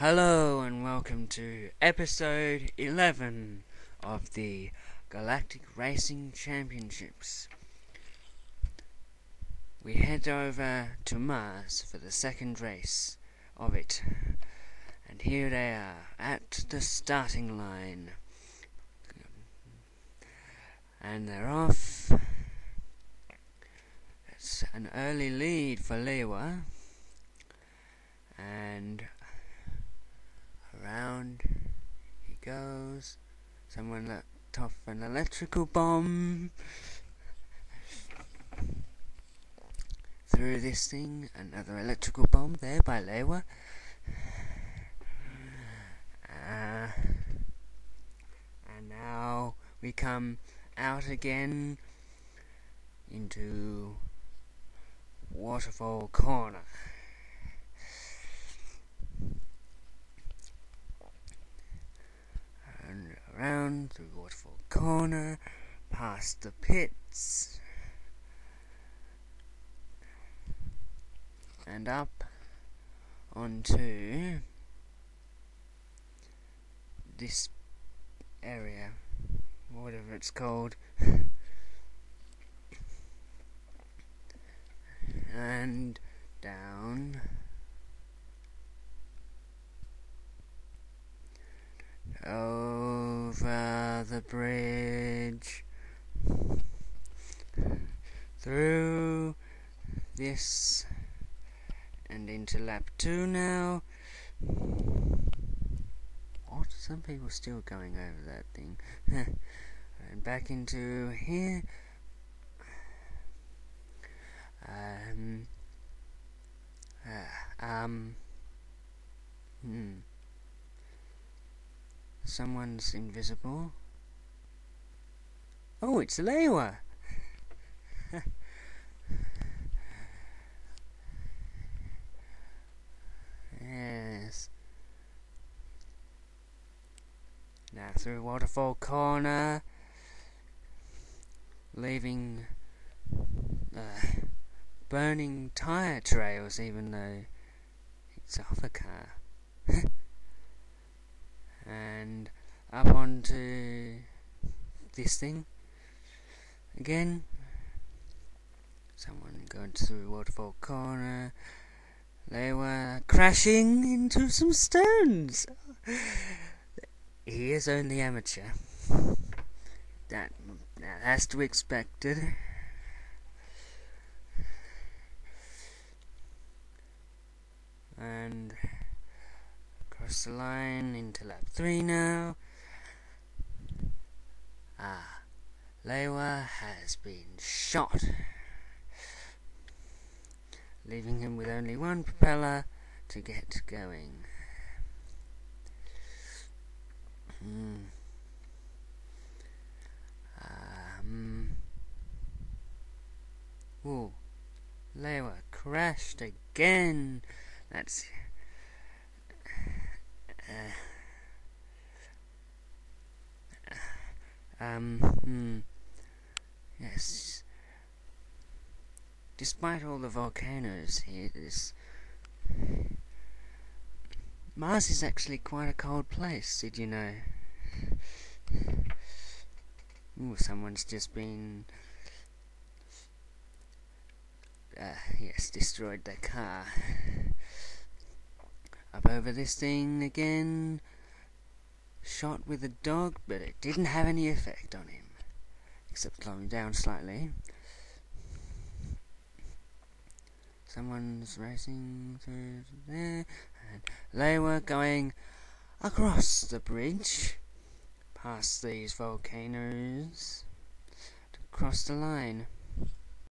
Hello and welcome to episode 11 of the Galactic Racing Championships. We head over to Mars for the second race of it, and here they are at the starting line, and they're off. It's an early lead for Lewa, and around he goes. Someone let off an electrical bomb through this thing. Another electrical bomb there by Lewa. And now we come out again into Waterfall Corner. And around through Waterfall Corner, past the pits, and up onto this area, whatever it's called, and down over the bridge, through this, and into lap 2 now. What? Some people still going over that thing. And back into here. Someone's invisible. Oh, it's Lewa! Yes. Now through Waterfall Corner, leaving burning tyre trails, even though it's off a car. And up onto this thing again. Someone going through Waterfall Corner. They were crashing into some stones. He is only amateur. That's to be expected. And across the line into lap 3 now. Lewa has been shot, leaving him with only one propeller to get going. Lewa crashed again. That's yes. Despite all the volcanoes here, Mars is actually quite a cold place, did you know? Someone's just been destroyed their car. Up over this thing again. Shot with a dog, but it didn't have any effect on him, except slowing down slightly. Someone's racing through there, and they were going across the bridge, past these volcanoes, to cross the line.